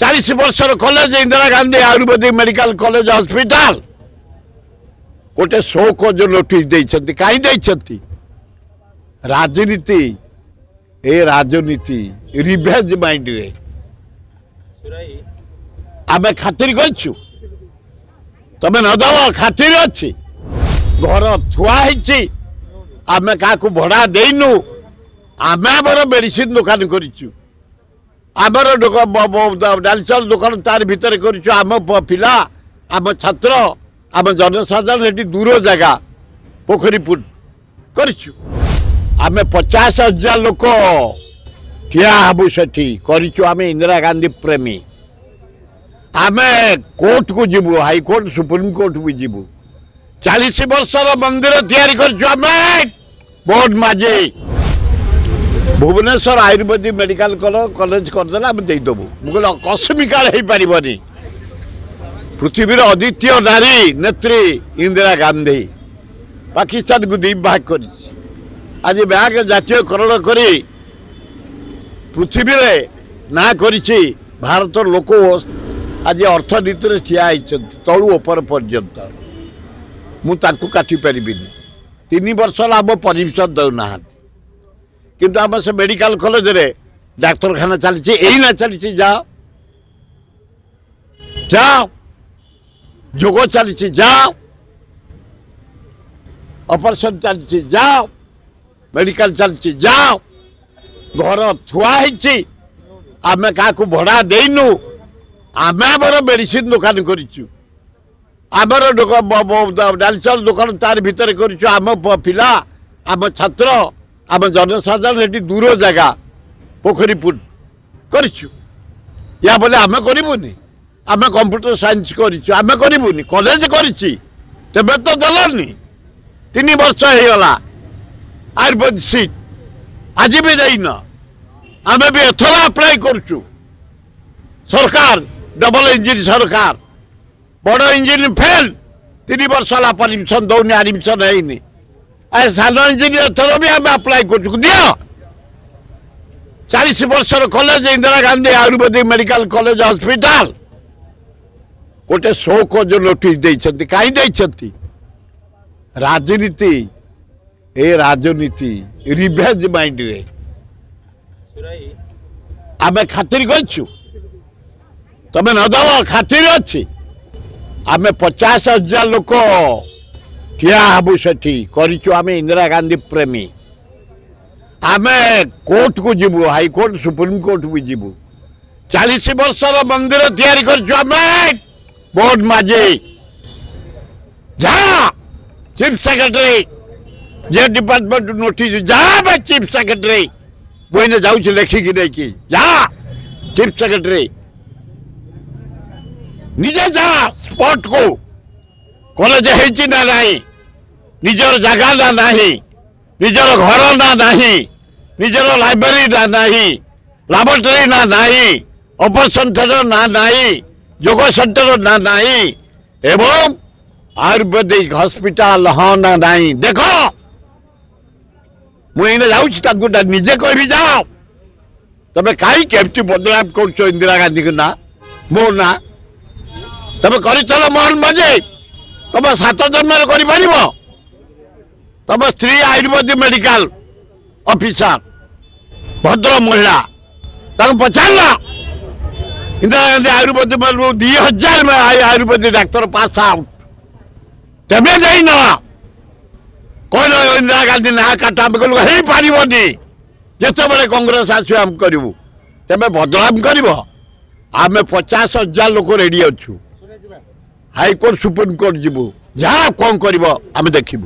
40 वर्षर college Indira Gandhi Ayurvedic medical college hospital गोटे शो को जो नोटिस देइछंती काई देइछंती राजनीति ए राजनीति रिवेंज माइंड रे आमे खातिर करछु तमे न दवा खातिर अछि घर थुआ हिची आमे काकू भड़ा देइनु आमे हमर मेडिसिन दुकान करिछु आमर डाल चाउल दुकान तार भितर करिछु आम पिला आम छात्र आम जनसाधारण एटी दूर जगह पोखरीपुर करिछु आमे 50,000 लोक ठिया हबु सेठी करिछु आमे इंदिरा गांधी प्रेमी आमे कोर्ट को जीवु हाई कोर्ट सुप्रीम कोर्ट को जीवु 40 वर्षर मंदिर तैयारी करिछु आमे बोर्ड माजे भुवनेश्वर आयुर्वेदिक मेडिकल कॉलेज करदेला आम देदेबू मुझे कस्मिकाल हो पारनी पृथ्वीर अद्वितीय नारी नेत्री इंदिरा गांधी पाकिस्तान को दी भाग कर आज बैंक जातीयकरण कर पृथ्वी ना कर भारत लोक आज अर्थनीति ठिया तलु ओपर पर्यंत मुझे काटी पारि 3 वर्ष आम परमिशन दौना किंतु आम से मेडिकल कॉलेज रे डाक्तरखाना चलती यही ना चलती जाओ जाओ जोग चलती जाओ ऑपरेशन चलती जाओ मेडिकल चलती जाओ घर थुआ हिची आमे काकू भड़ा देइनु आमे हमर मेडिसिन दुकान करिछु आमर डाल चाउल दुकान तार भितर करिछु आम पिला आम छात्र आम जनसाधारण एटी दूर जगह पोखरीपुर करिछु या बोले आमे करिबुनी आमे कंप्यूटर साइंस करिछु आमे करिबुनी कॉलेज करिछि तबे तो दलनी 3 वर्ष हे गला आयुर्वेद सीट आज भी जाइन आमे भी एथरा अप्लाई करछु सरकार डबल इंजिन सरकार बड़ इंजिन फेल 3 वर्ष ला परमिशन दौनी एडमिशन हैनी सान इंजीनियर थर भी आम अप्लाई कर दियो 40 वर्षर college Indira Gandhi Ayurvedic medical college hospital गोटे शो को जो नोटिस देइछंती काई देइछंती राजनीति ए राजनीति रिवेंज माइंड रे आमे खातिर करछु तमे न दवा खातिर अछि आमे 50,000 लोक ठिया हबु सेठी करिछु आमे इंदिरा गांधी प्रेमी आमे कोर्ट को जीवु हाई कोर्ट सुप्रीम कोर्ट को जीवु 40 वर्षर मंदिर तैयारी करिछु आमे बोर्ड माजे जा चीफ सेक्रेटरी जे डिपार्टमेंट नोटिस जा बे चीफ सेक्रेटरी बोइने जाउछ लेखिकी देखी जा चीफ सेक्रेटरी निजे जा स्पॉट को कॉलेज है ना नहीं निजर जगह ना नहीं निजर घर ना नहीं निजर लाइब्रेरी ना नहीं लैबोरेटरी ना नहीं ऑपरेशन थिएटर ना नहीं योग सेंटर ना नहीं एवं आयुर्वेदिक हॉस्पिटल हाँ ना नहीं देखो मुझे जाऊँ निजे कह जाओ तबे कहीं केमती बदलाव कर इंदिरा गांधी को ना मो ना तबे कर मोहन माझी तुम 7 जन्म कर तुम स्त्री आयुर्वेदिक मेडिकल ऑफिसर भद्र महिला पचार इंदिरा गांधी आयुर्वेदिक 2000 में आयुर्वेदिक डाक्तर पास आउट तबे जाइन कौन इंदिरा गांधी ना काटा हो पारनी जिते बड़े कांग्रेस आसो आम करूँ तेज बदलाव कर आम 50,000 लोक रेडी अच्छु हाईकोर्ट सुप्रीम कोर्ट जीवु जहाँ कौन कर देखू।